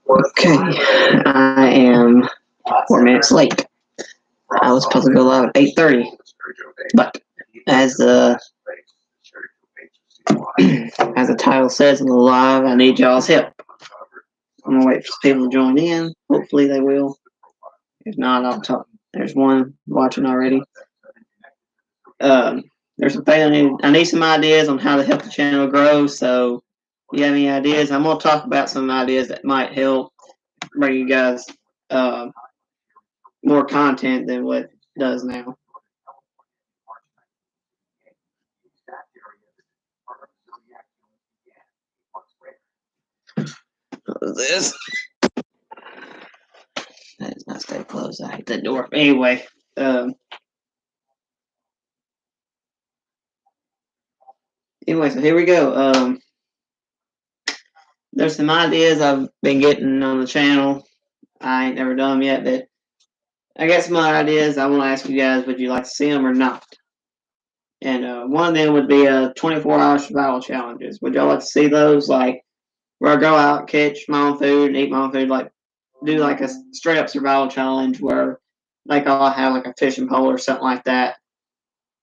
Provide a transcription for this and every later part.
Okay, I am 4 minutes late. I was supposed to go live at 8:30, but as the as the title says in the live, I need y'all's help. I'm gonna wait for people to join in. Hopefully they will. If not, I'll talk. There's one watching already. There's some things I need some ideas on how to help the channel grow. So, if you have any ideas, I'm gonna talk about some ideas that might help bring you guys more content than what it does now. What is this? That does not stay closed. I hate that door. Anyway, so here we go. There's some ideas I've been getting on the channel. I ain't never done them yet, but I got some ideas. I want to ask you guys, would you like to see them or not? And one of them would be 24-hour survival challenges. Would y'all like to see those? Like, where I go out, catch my own food, and eat my own food, like do like a straight up survival challenge where like I'll have like a fishing pole or something like that.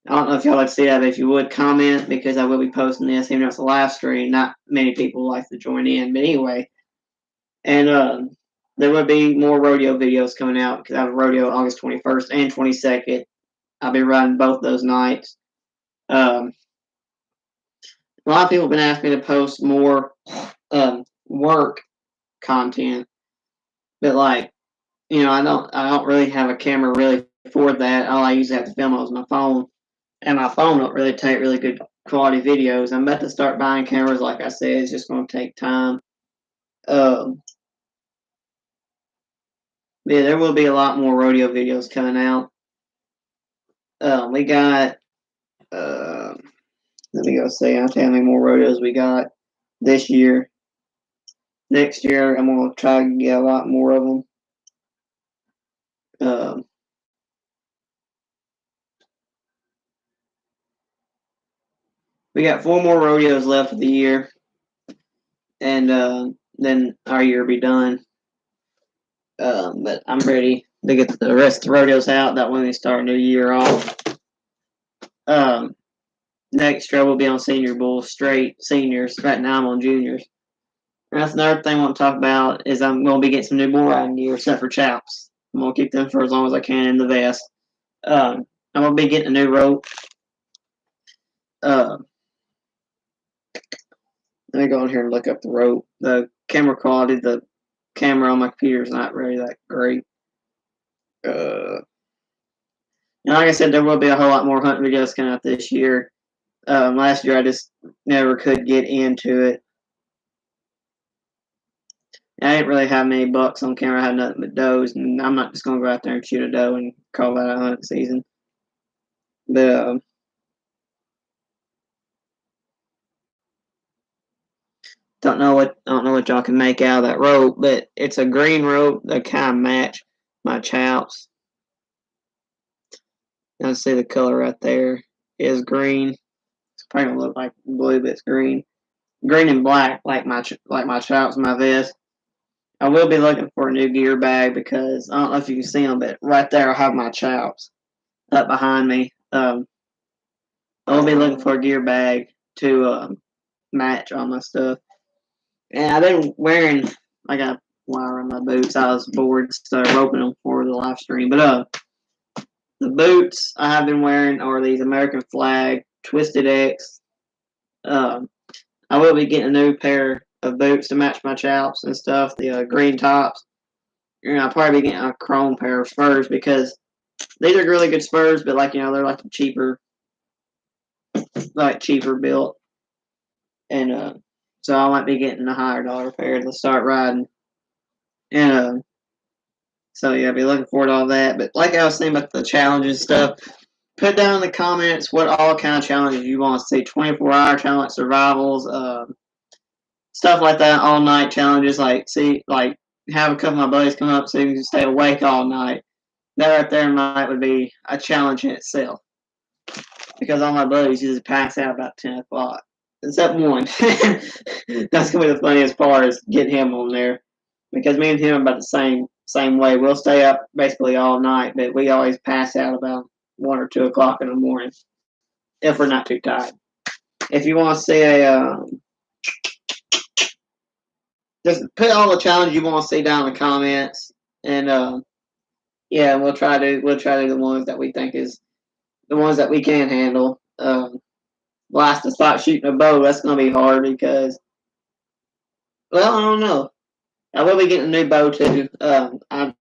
I don't know if y'all like to see that, but if you would comment, because I will be posting this, even though it's a live stream, not many people like to join in. But anyway, and there would be more rodeo videos coming out because I have a rodeo August 21st and 22nd. I'll be riding both those nights. A lot of people have been asking me to post more work content, but like, I don't really have a camera really for that. All I usually have to film is my phone, and my phone don't really take really good quality videos. I'm about to start buying cameras. Like I said, it's just going to take time. Yeah, there will be a lot more rodeo videos coming out. We got. Let me go see. I'll tell you how many more rodeos we got this year. Next year, I'm gonna try to get a lot more of them. We got 4 more rodeos left of the year, and then our year will be done. But I'm ready to get the rest of the rodeos out. That way we start a new year off. Next year we'll be on Senior Bowl, straight seniors. Right now I'm on juniors. And that's another thing I want to talk about is I'm going to be getting some new bull riding gear, except for chaps. I'm going to keep them for as long as I can in the vest. I'm going to be getting a new rope. Let me go in here and look up the rope. The camera quality, the camera on my computer is not really that great. And like I said, there will be a whole lot more hunting videos coming out this year. Last year I just never could get into it. I didn't really have many bucks on camera. I had nothing but does, and I'm not just going to go out there and shoot a doe and call that a hunt season. But don't know what y'all can make out of that rope, but it's a green rope that kind of match my chops. You see the color right there is green. It's probably gonna look like blue, but it's green and black, like my chops, my vest. I will be looking for a new gear bag because I don't know if you can see them, but right there I have my chops up behind me. I will be looking for a gear bag to match all my stuff. And I've been wearing, I got wire on my boots. I was bored, so roping them for the live stream. But the boots I have been wearing are these American Flag Twisted X. I will be getting a new pair of boots to match my chops and stuff, the green tops. And I'll probably be getting a chrome pair of spurs because these are really good spurs, but they're like cheaper built. And so I might be getting a higher dollar pair to start riding. And so yeah, I'll be looking forward to all that. But like I was saying about the challenges and stuff, put down in the comments what all kind of challenges you want to see. 24-hour challenge, survivals, stuff like that, all night challenges. Like have a couple of my buddies come up so you can stay awake all night. That right there might would be a challenge in itself. Because all my buddies usually pass out about 10 o'clock. except one. That's gonna be the funniest part is getting him on there because me and him are about the same way. We'll stay up basically all night, but we always pass out about 1 or 2 o'clock in the morning if we're not too tired. If you want to see just put all the challenges you want to see down in the comments, and yeah, we'll try to do the ones that we think is the ones that we can handle. We'll have to stop shooting a bow. That's gonna be hard because, well, I don't know. I will be getting a new bow too. I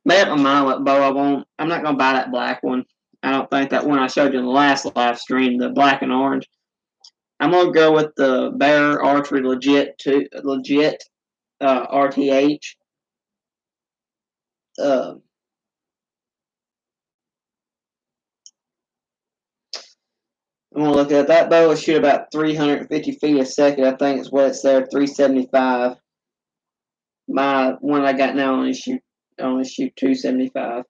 made up my mind what bow I want. I'm not gonna buy that black one. I don't think that one I showed you in the last live stream, the black and orange. I'm gonna go with the Bear Archery legit RTH. Uh, I'm gonna look at that bow. Will shoot about 350 feet a second. I think is what it's there. 375. My one I got now only shoot 275.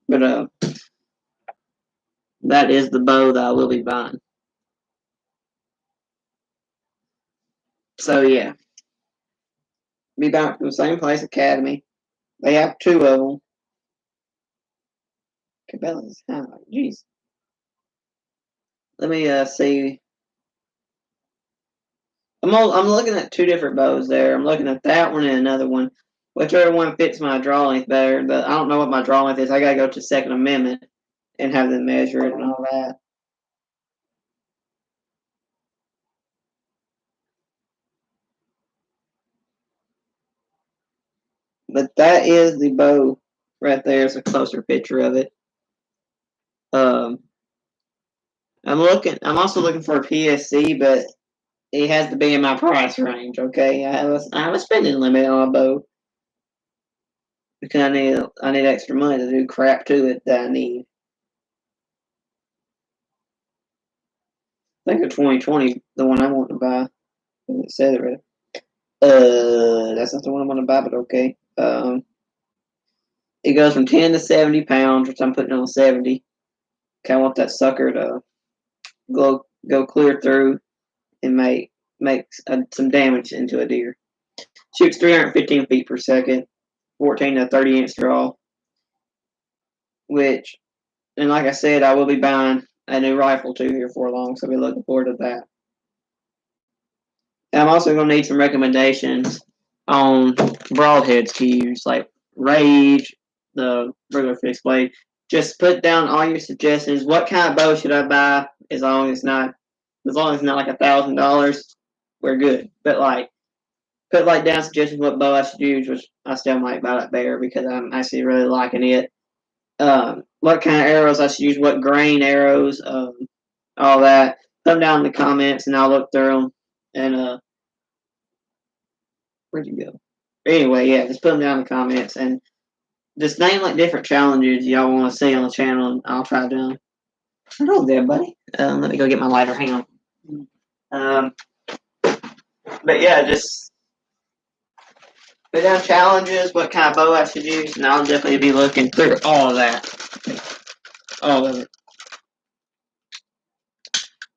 But that is the bow that I will be buying. So yeah, be back to the same place, Academy. They have 2 of them. Cabela's high. Jeez. Let me see. I'm looking at 2 different bows there. I'm looking at that one and another one. Whichever one fits my draw length better. But I don't know what my draw length is. I gotta go to Second Amendment and have them measure it and all that. But that is the bow right there. It's a closer picture of it. Um, I'm also looking for a PSC, but it has to be in my price range. Okay, I have a spending limit on a bow because I need extra money to do crap to it that I need. I think of 2020, the one I want to buy. It says it right. That's not the one I want to buy, but okay. It goes from 10 to 70 pounds, which I'm putting on 70. Okay, I want that sucker to go clear through and make some damage into a deer. Shoots 315 feet per second, 14 to 30 inch draw. Which, and like I said, I will be buying a new rifle too here for long, so I'll be looking forward to that. And I'm also going to need some recommendations on broadheads to use, like Rage, the regular fixed blade. Just put down all your suggestions. What kind of bow should I buy? As long as it's not like $1,000, we're good. But put down suggestions what bow I should use, which I still might buy that Bear because I'm actually really liking it. What kind of arrows I should use, what grain arrows, all that. Put them down in the comments and I'll look through them. And where'd you go? Anyway, yeah, just put them down in the comments and just name different challenges y'all want to see on the channel, and I'll try to do them. Hello there, buddy. Let me go get my lighter. Hang on. But yeah, just put down challenges, what kind of bow I should use, and I'll definitely be looking through all of that. All of it.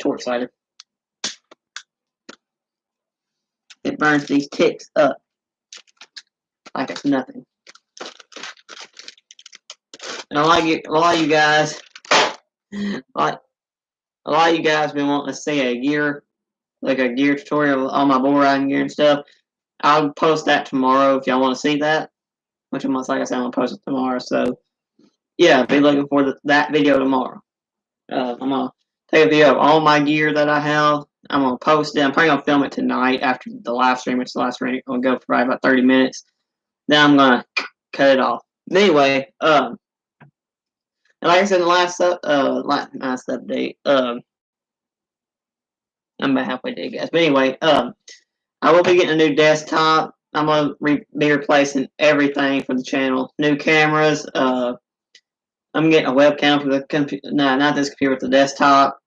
Torch lighter. It burns these ticks up like it's nothing. And a lot of you guys been wanting to see a gear tutorial on my bull riding gear and stuff. I'll post that tomorrow if y'all want to see that. Which like I said, I'm gonna post it tomorrow. So yeah, be looking for that video tomorrow. I'm gonna take a video of all my gear that I have. I'm gonna post it. I'm probably gonna film it tonight after the live stream, which the live stream will go for probably about 30 minutes. Then I'm gonna cut it off. Anyway, and like I said in the last update, I'm about halfway there, guys. But anyway, I will be getting a new desktop. I'm gonna be replacing everything for the channel. New cameras. I'm getting a webcam for the computer. No, not this computer, but the desktop.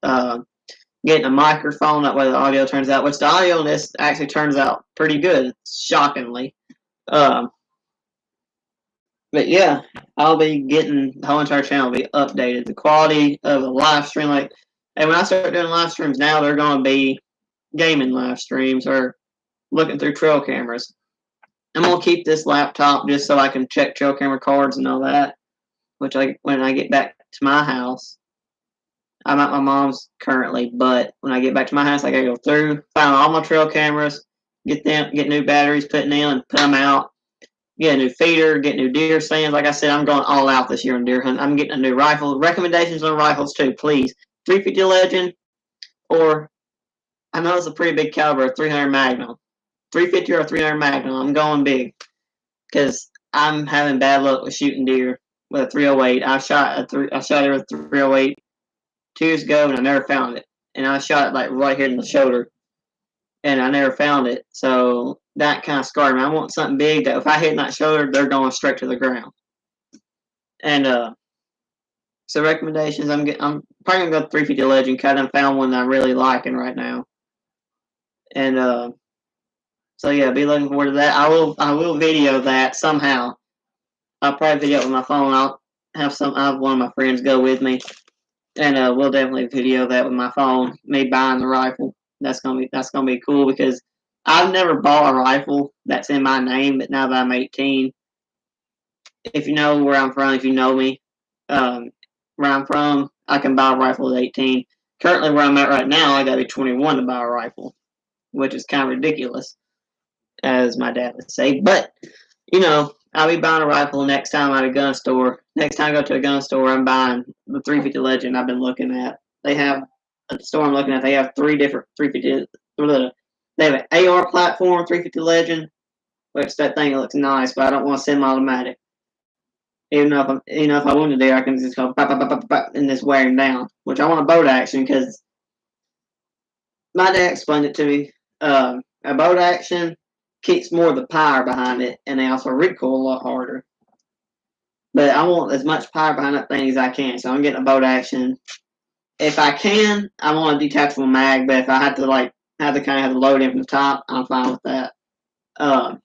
Getting a microphone. That way the audio turns out. Which the audio on this actually turns out pretty good, shockingly. But yeah, I'll be getting the whole entire channel will be updated. The quality of the live stream, And when I start doing live streams now, they're going to be gaming live streams or looking through trail cameras. I'm going to keep this laptop just so I can check trail camera cards and all that, which when I get back to my house, I'm at my mom's currently, but when I get back to my house, I got to go through, find all my trail cameras, get new batteries put in and put them out, get a new feeder, get new deer stands. Like I said, I'm going all out this year on deer hunt. I'm getting a new rifle. Recommendations on rifles too, please. 350 Legend, or I know it's a pretty big caliber, 300 Magnum. 350 or 300 Magnum. I'm going big because I'm having bad luck with shooting deer with a 308. I shot it with a 308 2 years ago and I never found it. And I shot it like right here in the shoulder, and I never found it. So that kind of scarred me. I want something big that if I hit that shoulder, they're going straight to the ground. And so recommendations, I'm probably gonna go 350 Legend. Cause I found one that I'm really liking right now. And so yeah, be looking forward to that. I will video that somehow. I'll probably video it with my phone. I'll have one of my friends go with me, and we'll definitely video that with my phone. Me buying the rifle. That's gonna be cool because I've never bought a rifle that's in my name. But now that I'm 18, if you know where I'm from, if you know me, where I'm from, I can buy a rifle at 18. Currently, where I'm at right now, I gotta be 21 to buy a rifle, which is kind of ridiculous, as my dad would say. But you know, I'll be buying a rifle next time at a gun store. Next time I go to a gun store, I'm buying the 350 Legend I've been looking at. They have at the store I'm looking at. They have 3 different 350. They have an AR platform 350 Legend, which that thing looks nice, but I don't want a semi-automatic. Even though if I wanted to, I can just go pop, pop, pop, pop, pop, and just wear him down. Which I want a boat action because my dad explained it to me. A boat action keeps more of the power behind it, and they also recoil a lot harder. But I want as much power behind that thing as I can, so I'm getting a boat action. If I can, I want a detachable mag, but if I have to have to load it from the top, I'm fine with that. The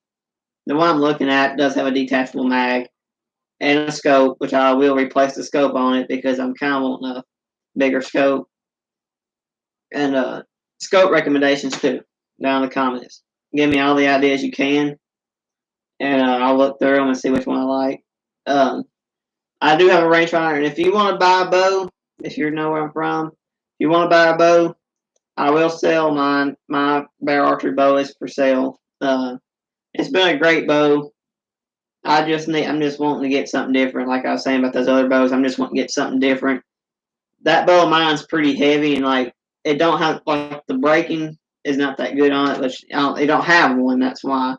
one I'm looking at does have a detachable mag and a scope, which I will replace the scope on it because I'm kind of wanting a bigger scope. And scope recommendations too, down in the comments. Give me all the ideas you can, and I'll look through them and see which one I like. I do have a rangefinder, and if you want to buy a bow, if you know where I'm from, if you want to buy a bow, I will sell mine. My bear archery bow is for sale. It's been a great bow. I'm just wanting to get something different. Like I was saying about those other bows, I'm just wanting to get something different. That bow of mine's pretty heavy, and it don't have the braking is not that good on it. But it don't have one. That's why.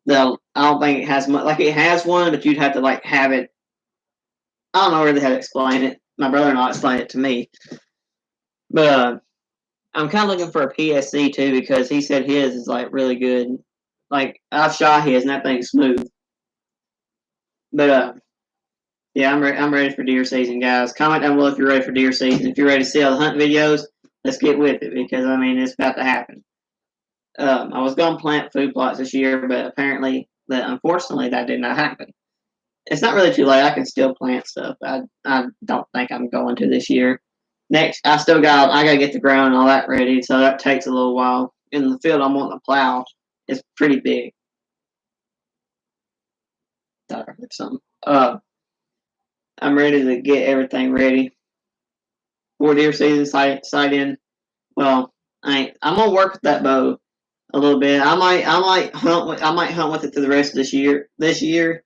I don't think it has much. It has one, but you'd have to have it. I don't know really how to explain it. My brother-in-law explained it to me. But I'm kind of looking for a PSC too because he said his is really good. I've shot his and that thing's smooth. But yeah, I'm ready for deer season, guys. Comment down below if you're ready for deer season. If you're ready to see all the hunt videos, let's get with it because it's about to happen. I was going to plant food plots this year, but unfortunately that did not happen. It's not really too late. I can still plant stuff. I don't think I'm going to this year. Next, I gotta get the ground and all that ready, so that takes a little while. In the field I'm wanting to plow is pretty big. Thought I heard something. I'm ready to get everything ready for deer season. Sight in. Well, I'm gonna work with that bow a little bit. I might hunt with it through the rest of this year.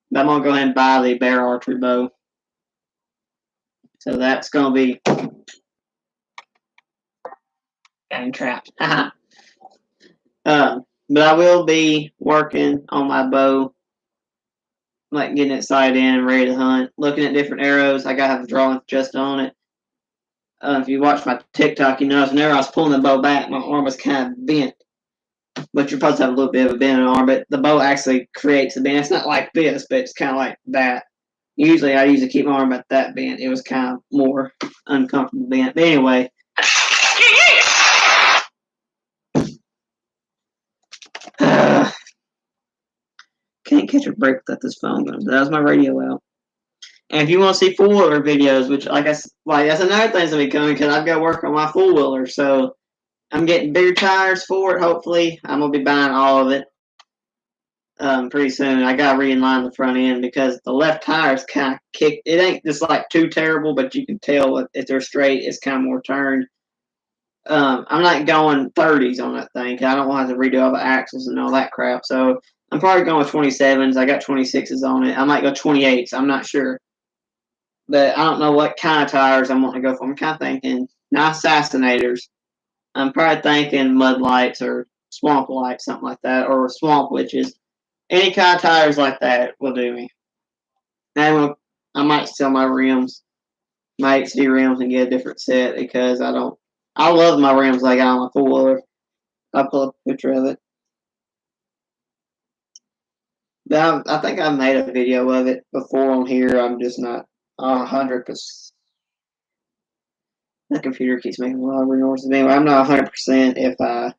But I'm gonna go ahead and buy the bear archery bow. So that's gonna be getting trapped. But I will be working on my bow, getting it sighted in and ready to hunt. Looking at different arrows. I gotta have the drawing adjusted on it. If you watch my TikTok, you notice whenever I was pulling the bow back, my arm was kind of bent. But you're supposed to have a little bit of a bent in the arm, but the bow actually creates a bend. It's not like this, but it's kind of like that. Usually I keep my arm at that bent. It was kind of more uncomfortable bent. But anyway. Can't catch a break without this phone going. That was my radio out. And if you want to see four wheeler videos, which like that's another thing's gonna be coming because I've got to work on my four wheeler, so I'm getting bigger tires for it. Hopefully, I'm gonna be buying all of it pretty soon. I got to re-inline the front end because the left tire's kind of kicked. It ain't just like too terrible, but you can tell if they're straight, it's kind of more turned. I'm not going 30s on that thing because I don't want to redo all the axles and all that crap. So I'm probably going with 27s. I got 26s on it. I might go 28s. I'm not sure. But I don't know what kind of tires I'm wanting to go for. I'm kind of thinking not assassinators. I'm probably thinking mud lights or swamp lights, something like that, or swamp witches. Any kind of tires like that will do me. And I might sell my rims, my HD rims, and get a different set because I don't. I love my rims I got on my four wheeler. I'll pull up a picture of it. But I think I've made a video of it before on here. I'm just not 100%. The computer keeps making a lot of noises. Anyway, I'm not 100% if I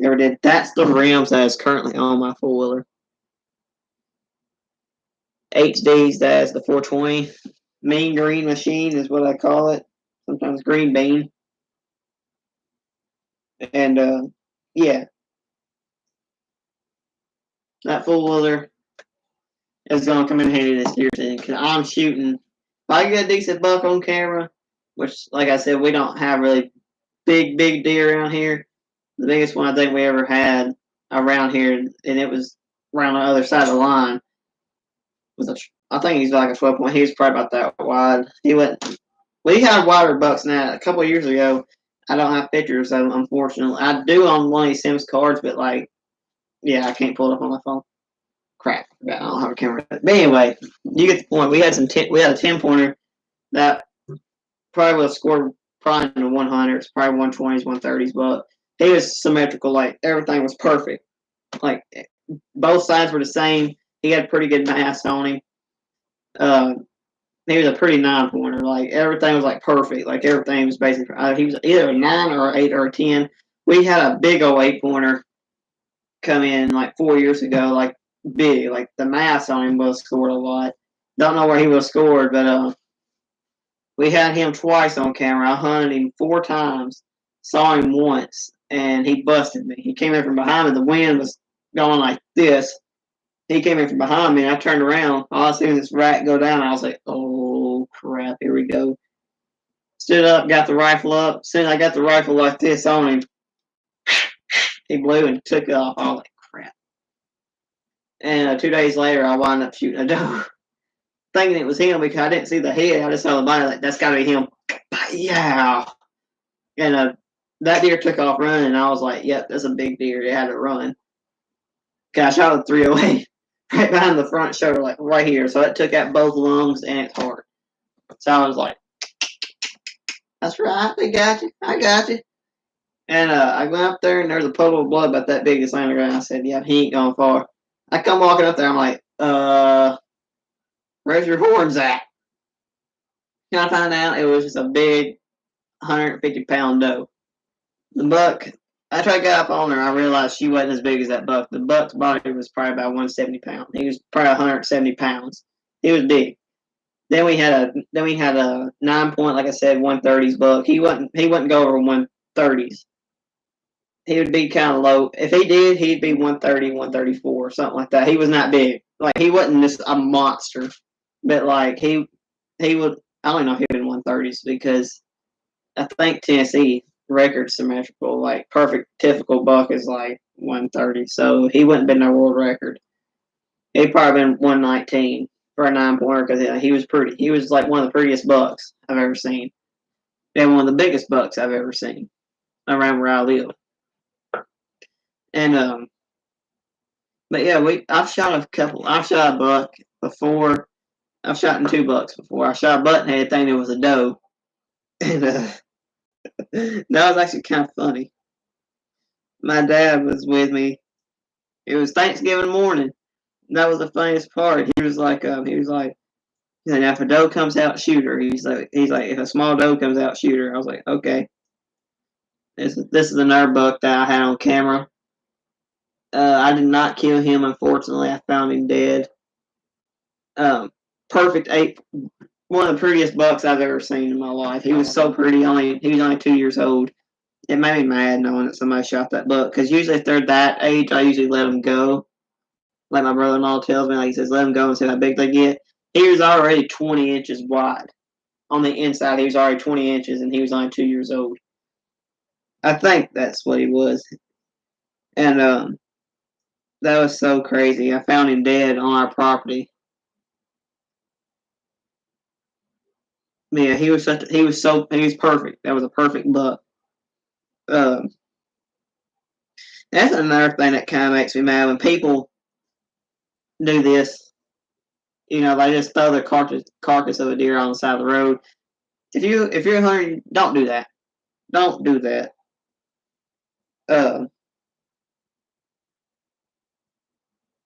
ever did. That's the rims that is currently on my four wheeler. HDs, that's the 420. Mean green machine is what I call it. Sometimes green bean. And yeah, that four wheeler is going to come in handy this year too. Because I'm shooting. If I get a decent buck on camera, which, like I said, we don't have really big deer around here. The biggest one I think we ever had around here, and it was around the other side of the line. I think he's like a 12 point. He was probably about that wide. He went. We had wider bucks now. A couple of years ago, I don't have pictures, so unfortunately, I do on one of these Sims cards, but like, yeah, I can't pull it up on my phone. Crap, I don't have a camera. But anyway, you get the point. We had we had a 10 pointer that probably would have scored probably in the 100s, probably 120s, 130s, but he was symmetrical. Like everything was perfect. Like both sides were the same. He had pretty good mass on him. He was a pretty 9 pointer. Like everything was like perfect. Like everything was basically. He was either a 9 or 8 or a 10. We had a big old 8 pointer come in like 4 years ago. Like big. Like the mass on him was scored a lot. Don't know where he was scored, but we had him twice on camera. I hunted him 4 times. Saw him once, and he busted me. He came in from behind me. The wind was going like this. He came in from behind me, and I turned around. All I seen this rat go down. I was like, "Oh crap! Here we go." Stood up, got the rifle up. As soon as I got the rifle like this on him, he blew and took off. I was like, "Crap!" And 2 days later, I wound up shooting a doe, thinking it was him because I didn't see the head. I just saw the body. Like that's got to be him. Yeah. And that deer took off running. And I was like, "Yep, that's a big deer. It had to run." I shot a 308 right behind the front shoulder, like right here. So it took out both lungs and its heart. So I was like, "That's right, I got you, I got you." And I went up there, and there's a puddle of blood about that big that's laying on the ground. I said, "Yeah, he ain't going far." I come walking up there, I'm like, "Where's your horns at?" Can I find out it was just a big 150-pound doe. The buck, after I got up on her, I realized she wasn't as big as that buck. The buck's body was probably about 170 pounds. He was probably 170 pounds. He was big. Then we had a 9 point, like I said, 130s buck. He wouldn't go over 130s. He would be kind of low. If he did, he'd be 130, 134, something like that. He was not big. Like he wasn't just a monster, but like he would. I don't know if he was in 130s because I think Tennessee record symmetrical, like perfect typical buck is like 130. So he wouldn't been their world record. He'd probably been 119 for a 9 pointer because he was pretty. He was like one of the prettiest bucks I've ever seen, and one of the biggest bucks I've ever seen around where I live. And but yeah, I've shot a buck before. I've shot in 2 bucks before. I shot a buttonhead thing that was a doe, and that was actually kind of funny. My dad was with me. It was Thanksgiving morning. That was the funniest part. He was like, now if a doe comes out, shoot her. He's like, if a small doe comes out, shoot her. I was like, okay. This is another buck that I had on camera. I did not kill him, unfortunately. I found him dead. perfect one of the prettiest bucks I've ever seen in my life. He was so pretty. He was only 2 years old. It made me mad knowing that somebody shot that buck, because usually if they're that age, I usually let them go. Like my brother-in-law tells me, like he says, let them go and see how big they get. He was already 20 inches wide. On the inside, he was already 20 inches, and he was only 2 years old. I think that's what he was. And that was so crazy. I found him dead on our property. Yeah, he was perfect. That was a perfect buck. That's another thing that kind of makes me mad when people do this. They just throw the carcass of a deer on the side of the road. If you're hunting, don't do that. Don't do that.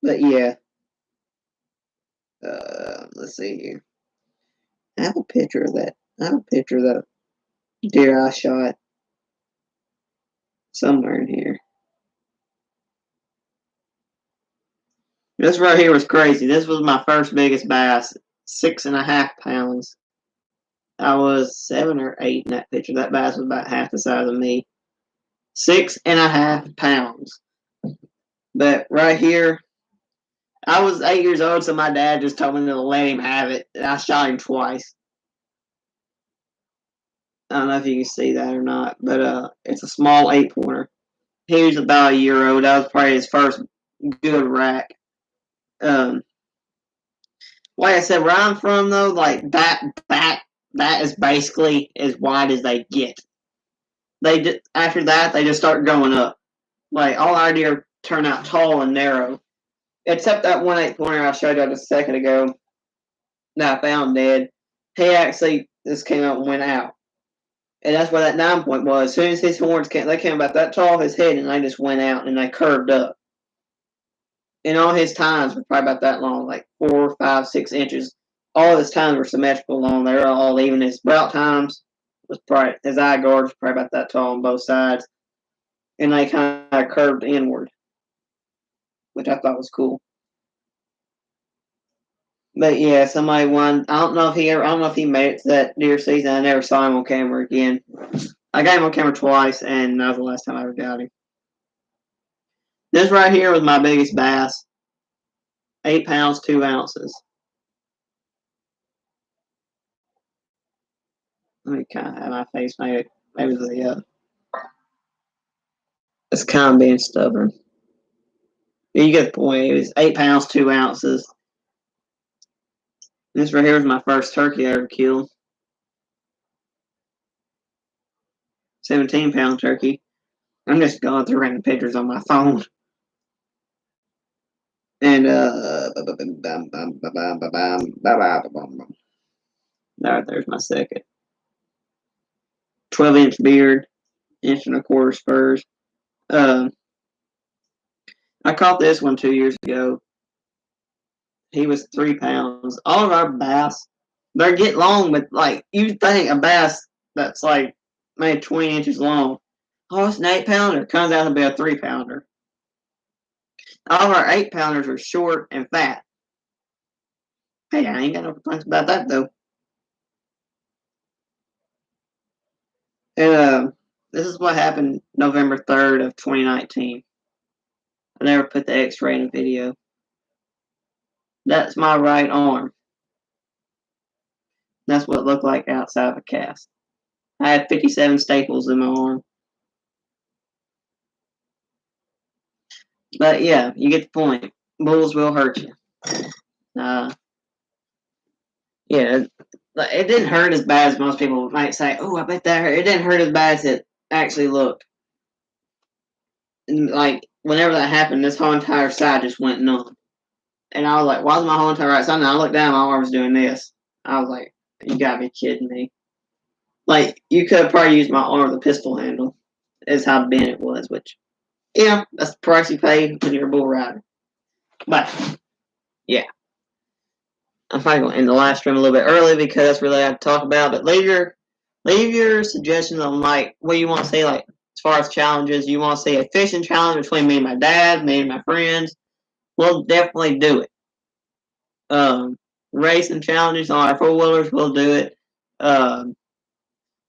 But yeah. Let's see here. I have a picture of that. I have a picture of that deer I shot somewhere in here. This right here was crazy. This was my first biggest bass, 6.5 pounds. I was 7 or 8 in that picture. That bass was about half the size of me. 6.5 pounds. But right here, I was 8 years old, so my dad just told me to let him have it. And I shot him twice. I don't know if you can see that or not, but it's a small 8-pointer. He was about a year old. That was probably his first good rack. Like I said, where I'm from though, like that is basically as wide as they get. After that they just start going up. Like all our deer turn out tall and narrow, except that one 8-pointer I showed you just a second ago that I found dead. He actually just came out and went out, and that's where that 9-point was. As soon as his horns came, they came about that tall of his head, and they just went out and they curved up. And all his tines were probably about that long, like 4, 5, 6 inches. All his tines were symmetrical long. They were all even. His sprout tines was probably, his eye guard was probably about that tall on both sides. And they kind of curved inward, which I thought was cool. But yeah, somebody won. I don't know if he made it to that deer season. I never saw him on camera again. I got him on camera twice, and that was the last time I ever got him. This right here was my biggest bass. 8 pounds, 2 ounces. Let me kind of have my face maybe it's kind of being stubborn. You get the point. It was 8 pounds, 2 ounces. This right here was my first turkey I ever killed. 17-pound turkey. I'm just going through random pictures on my phone. And there's my second. 12-inch beard, 1.25 spurs. I caught this one 2 years ago. He was 3 pounds. All of our bass, they get long, but like you think a bass that's like maybe 20 inches long, oh, it's an 8-pounder. Comes out to be a 3-pounder. All of our 8-pounders are short and fat. Hey, I ain't got no complaints about that though. And this is what happened November 3rd of 2019. I never put the X-ray in a video. That's my right arm. That's what it looked like outside of a cast. I had 57 staples in my arm. But yeah, you get the point. Bulls will hurt you. Yeah, it didn't hurt as bad as most people might say. Oh, I bet that hurt. It didn't hurt as bad as it actually looked. And like whenever that happened, this whole entire side just went numb. And I was like, why is my whole entire right side? And I looked down, my arm was doing this. I was like, you gotta be kidding me. Like, you could have probably used my arm with a pistol handle, is how bent it was, which, yeah, that's the price you pay when you're a bull rider. But, yeah. I'm probably going to end the live stream a little bit early because that's really what I have to talk about. But leave your suggestions on, like, what you want to see, like, as far as challenges. You want to see a fishing challenge between me and my dad, me and my friends. We'll definitely do it. racing challenges on our four-wheelers, we'll do it.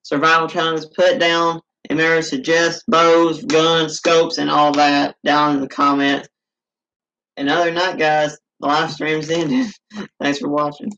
Survival challenges, put down and remember suggest bows, guns, scopes, and all that down in the comments. And other than that, guys, the live stream's ended. Thanks for watching.